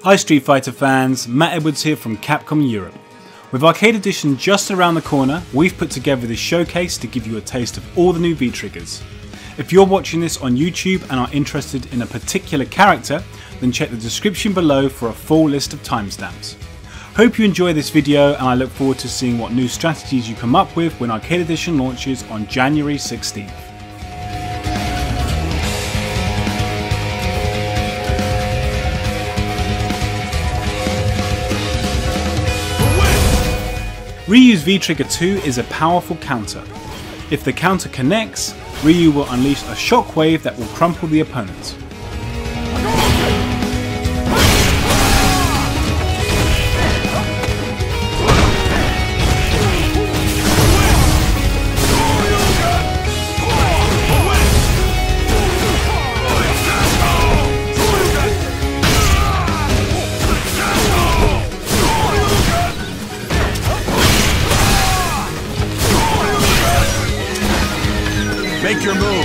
Hi Street Fighter fans, Matt Edwards here from Capcom Europe. With Arcade Edition just around the corner, we've put together this showcase to give you a taste of all the new V-Triggers. If you're watching this on YouTube and are interested in a particular character, then check the description below for a full list of timestamps. Hope you enjoy this video, and I look forward to seeing what new strategies you come up with when Arcade Edition launches on January 16th. Ryu's V-Trigger 2 is a powerful counter. If the counter connects, Ryu will unleash a shockwave that will crumple the opponent. Make your move.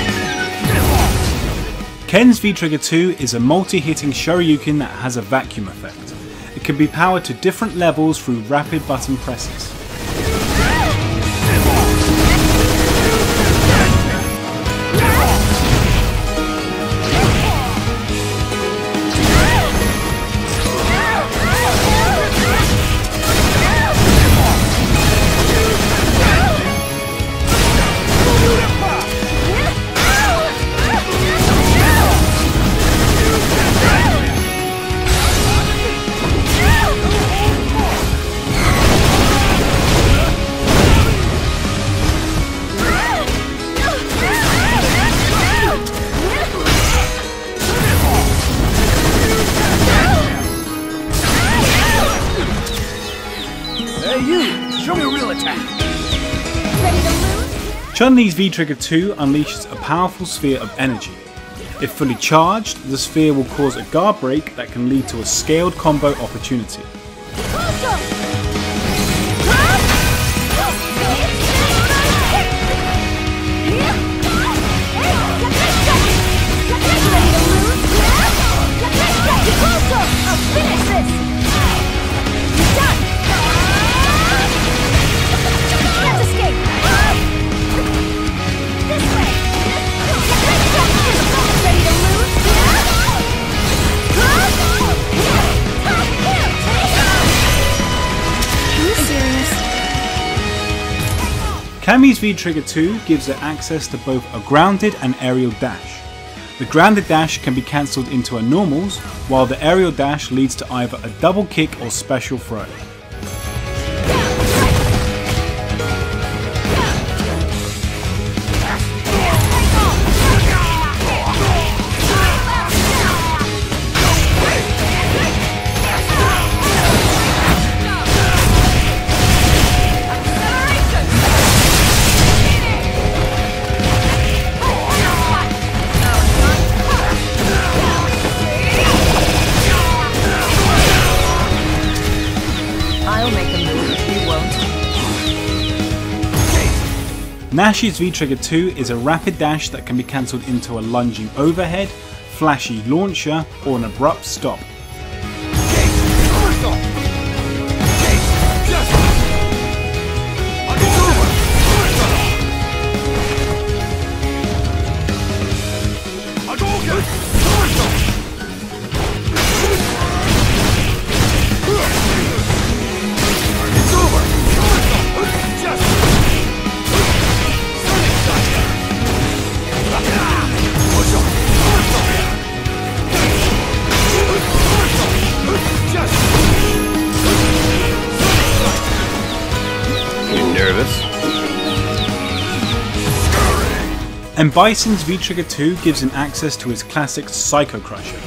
Ken's V-Trigger 2 is a multi-hitting Shoryuken that has a vacuum effect. It can be powered to different levels through rapid button presses. Chun-Li's V-Trigger 2 unleashes a powerful sphere of energy. If fully charged, the sphere will cause a guard break that can lead to a scaled combo opportunity. Cammy's V-Trigger 2 gives it access to both a grounded and aerial dash. The grounded dash can be cancelled into a normals, while the aerial dash leads to either a double kick or special throw. Nash's V-Trigger 2 is a rapid dash that can be cancelled into a lunging overhead, flashy launcher, or an abrupt stop. And Bison's V-Trigger 2 gives him access to his classic Psycho Crusher.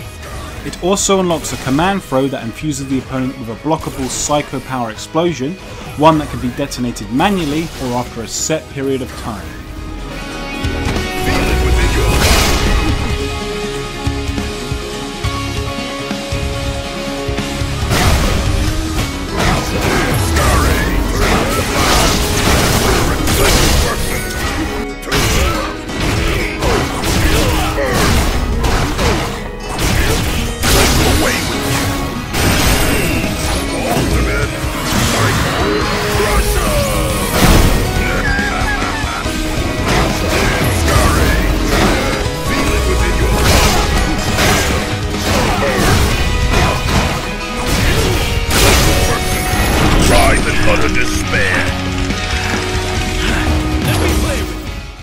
It also unlocks a command throw that infuses the opponent with a blockable Psycho Power Explosion, one that can be detonated manually or after a set period of time.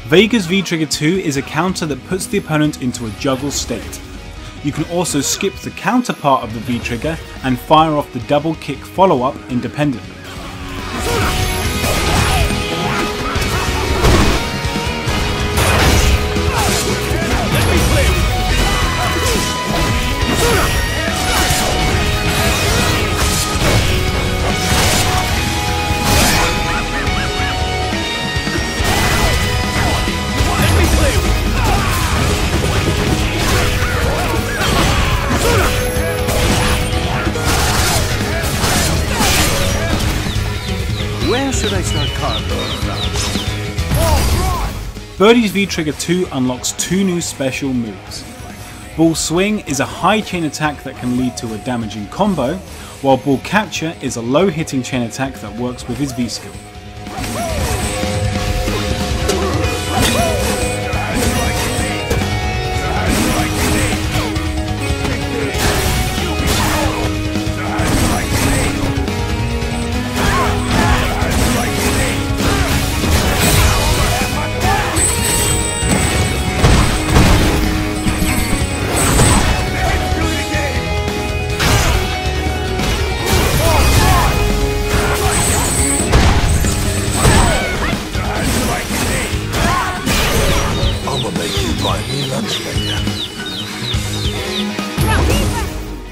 Vega's V-Trigger 2 is a counter that puts the opponent into a juggle state. You can also skip the counter part of the V-Trigger and fire off the double kick follow-up independently. Where should I start carving? Birdie's V-Trigger 2 unlocks two new special moves. Ball Swing is a high chain attack that can lead to a damaging combo, while Ball Capture is a low hitting chain attack that works with his V-skill.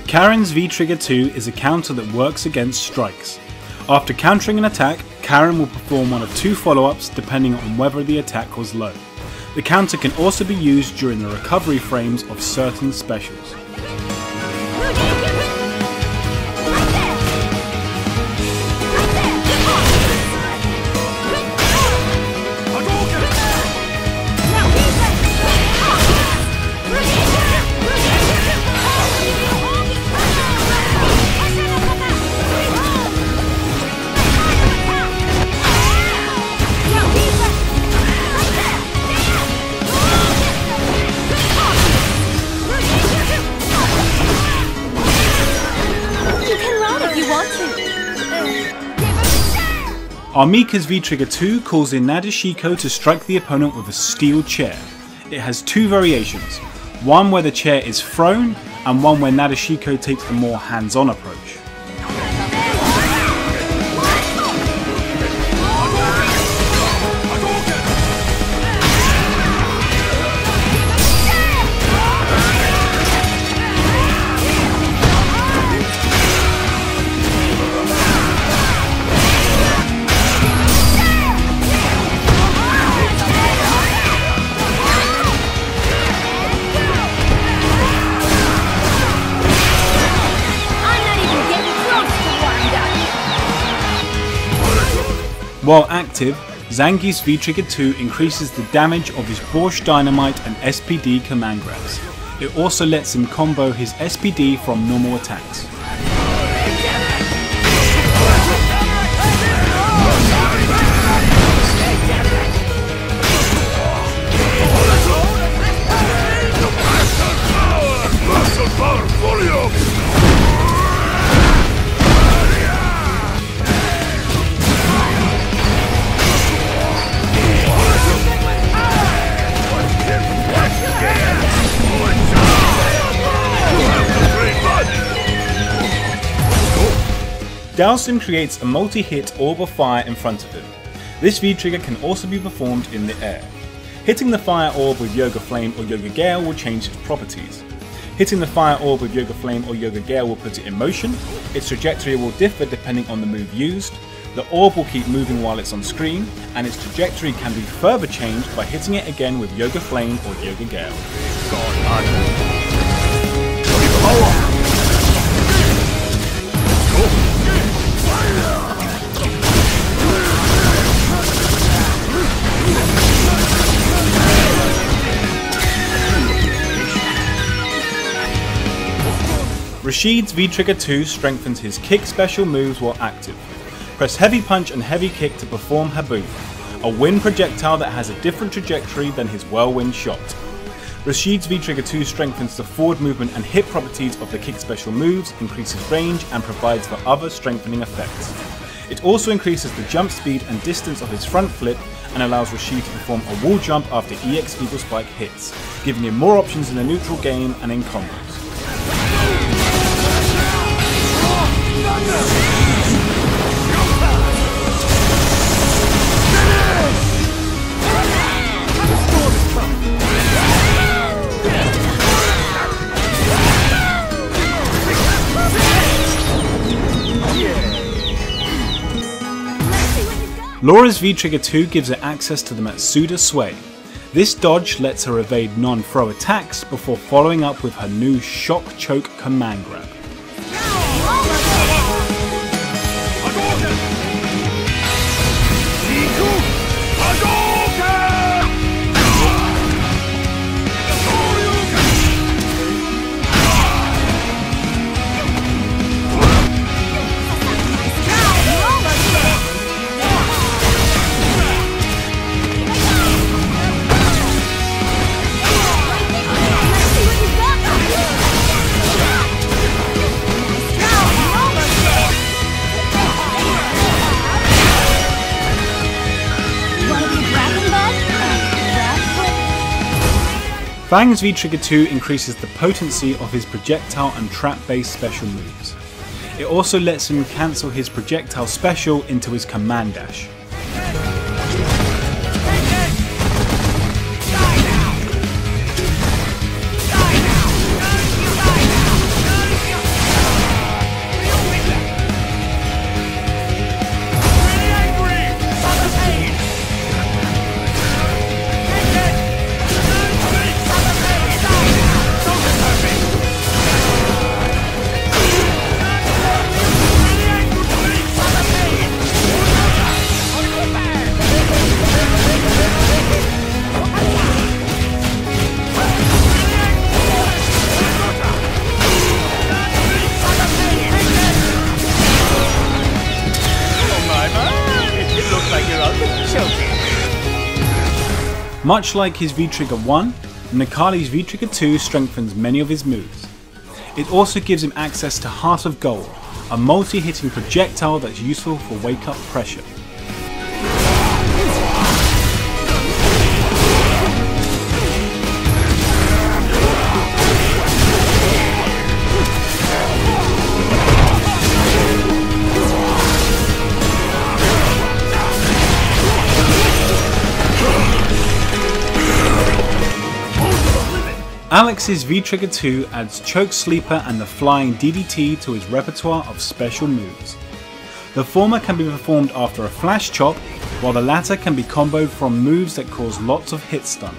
Karen's V-Trigger 2 is a counter that works against strikes. After countering an attack, Karen will perform one of two follow-ups depending on whether the attack was low. The counter can also be used during the recovery frames of certain specials. Armika's V-Trigger 2 calls in Nadeshiko to strike the opponent with a steel chair. It has two variations, one where the chair is thrown and one where Nadeshiko takes the more hands-on approach. While active, Zangief's V-Trigger 2 increases the damage of his Borscht Dynamite and SPD command grabs. It also lets him combo his SPD from normal attacks. Dalsim creates a multi-hit orb of fire in front of him. This V-Trigger can also be performed in the air. Hitting the fire orb with Yoga Flame or Yoga Gale will change its properties. Hitting the fire orb with Yoga Flame or Yoga Gale will put it in motion. Its trajectory will differ depending on the move used. The orb will keep moving while it's on screen, and its trajectory can be further changed by hitting it again with Yoga Flame or Yoga Gale. Rashid's V-Trigger 2 strengthens his kick special moves while active. Press Heavy Punch and Heavy Kick to perform Haboom, a wind projectile that has a different trajectory than his Whirlwind shot. Rashid's V-Trigger 2 strengthens the forward movement and hit properties of the kick special moves, increases range, and provides for other strengthening effects. It also increases the jump speed and distance of his front flip and allows Rashid to perform a wall jump after EX Eagle Spike hits, giving him more options in the neutral game and in combos. Laura's V-Trigger 2 gives her access to the Matsuda Sway. This dodge lets her evade non-throw attacks before following up with her new Shock Choke command grab. Fang's V-Trigger 2 increases the potency of his projectile and trap-based special moves. It also lets him cancel his projectile special into his command dash. Much like his V-Trigger 1, Necali's V-Trigger 2 strengthens many of his moves. It also gives him access to Heart of Gold, a multi-hitting projectile that's useful for wake-up pressure. Alex's V-Trigger 2 adds Choke Sleeper and the Flying DDT to his repertoire of special moves. The former can be performed after a flash chop, while the latter can be comboed from moves that cause lots of hit stun.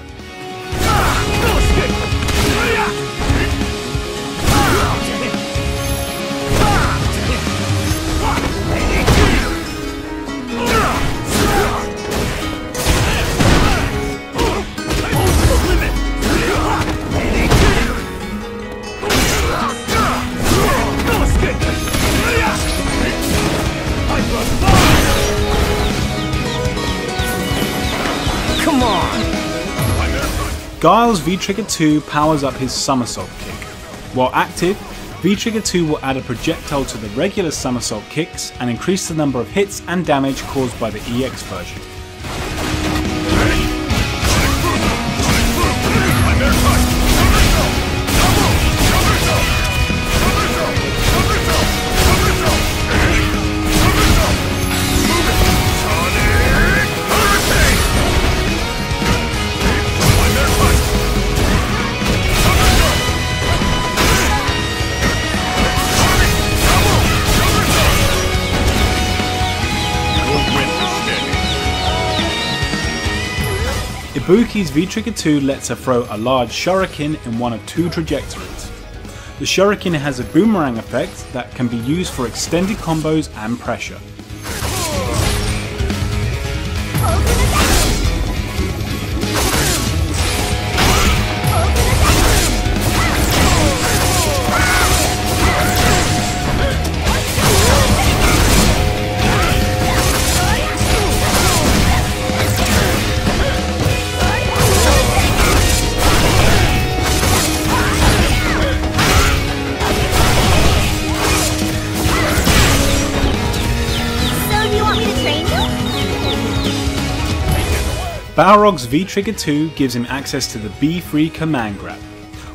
Guile's V-Trigger 2 powers up his somersault kick. While active, V-Trigger 2 will add a projectile to the regular somersault kicks and increase the number of hits and damage caused by the EX version. Ibuki's V-Trigger 2 lets her throw a large shuriken in one of two trajectories. The shuriken has a boomerang effect that can be used for extended combos and pressure. Balrog's V-Trigger 2 gives him access to the B3 command grab.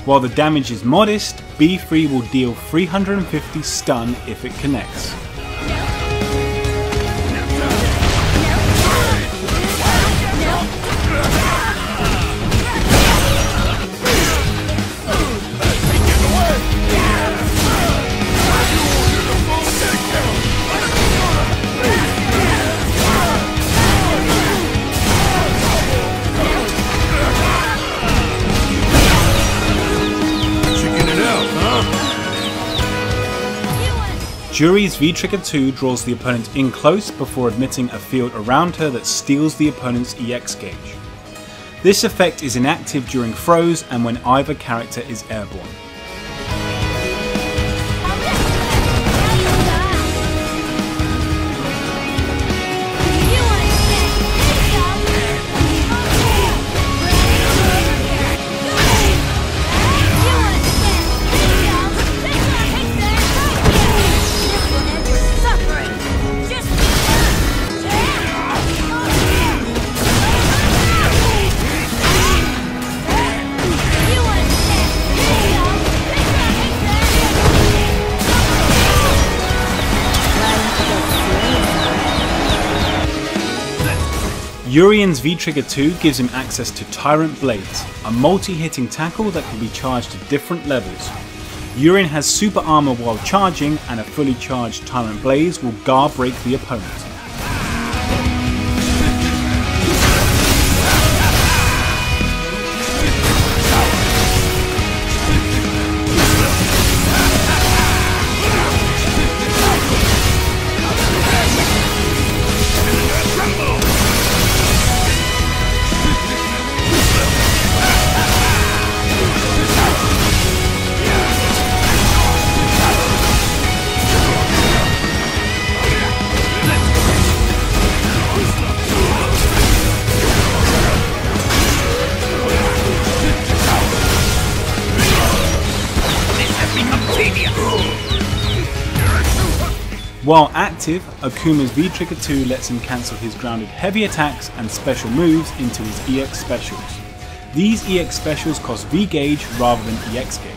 While the damage is modest, B3 will deal 350 stun if it connects. Juri's V-Trigger 2 draws the opponent in close before admitting a field around her that steals the opponent's EX gauge. This effect is inactive during throws and when either character is airborne. Urien's V-Trigger 2 gives him access to Tyrant Blades, a multi-hitting tackle that can be charged to different levels. Urien has super armor while charging, and a fully charged Tyrant Blades will guard break the opponent. While active, Akuma's V-Trigger 2 lets him cancel his grounded heavy attacks and special moves into his EX specials. These EX specials cost V gauge rather than EX gauge.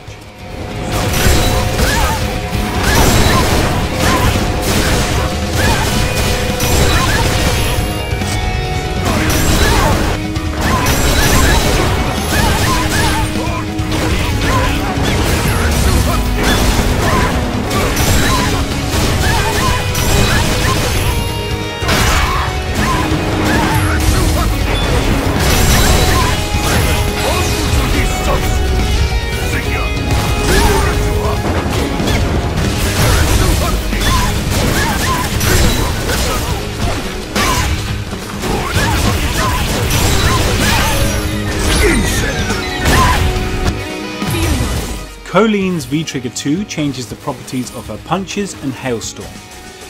Colleen's V-Trigger 2 changes the properties of her punches and Hailstorm.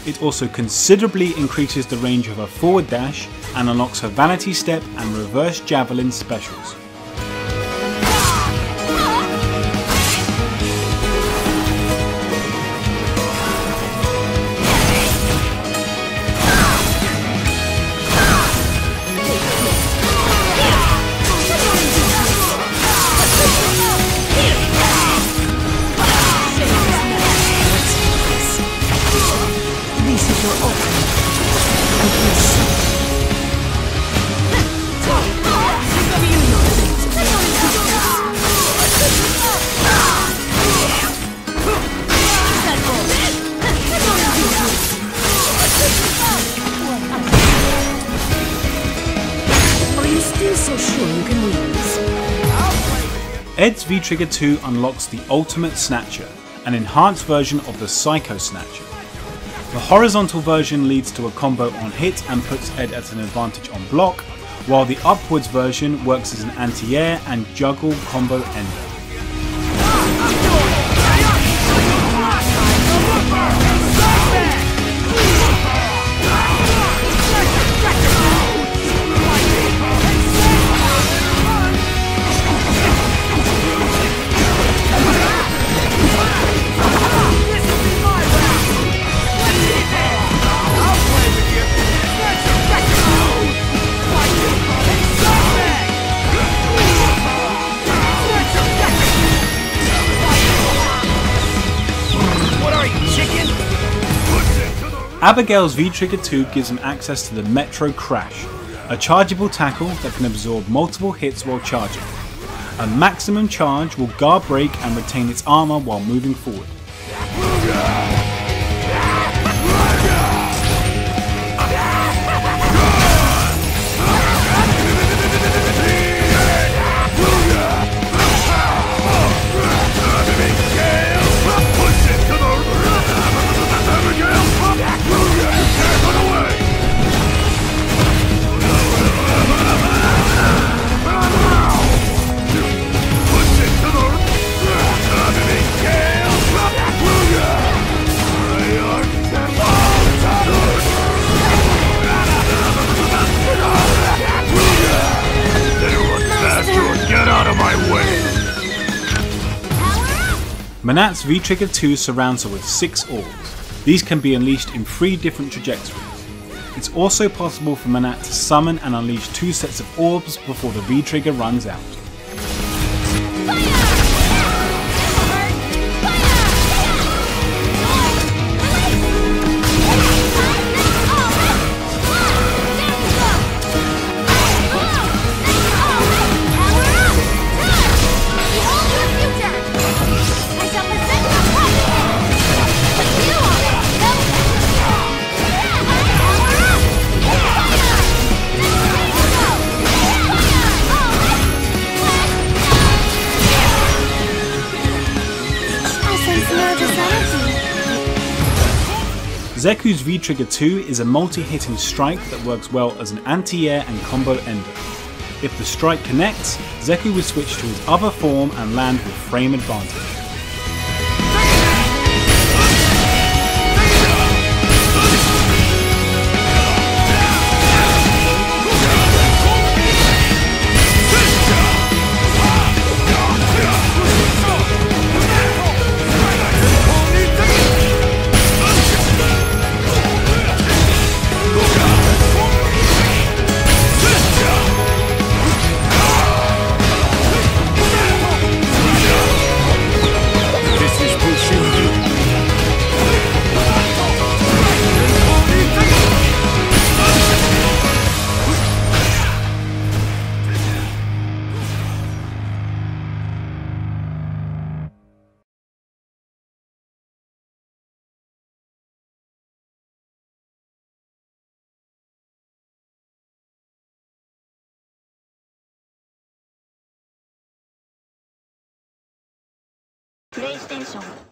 It also considerably increases the range of her forward dash and unlocks her Vanity Step and Reverse Javelin specials. Ed's V-Trigger 2 unlocks the Ultimate Snatcher, an enhanced version of the Psycho Snatcher. The horizontal version leads to a combo on hit and puts Ed at an advantage on block, while the upwards version works as an anti-air and juggle combo ender. Abigail's V-Trigger 2 gives him access to the Metro Crash, a chargeable tackle that can absorb multiple hits while charging. A maximum charge will guard break and retain its armor while moving forward. Manat's V-Trigger 2 surrounds her with 6 orbs. These can be unleashed in 3 different trajectories. It's also possible for Manat to summon and unleash 2 sets of orbs before the V-Trigger runs out. Zeku's V-Trigger 2 is a multi-hitting strike that works well as an anti-air and combo ender. If the strike connects, Zeku will switch to his other form and land with frame advantage. PlayStation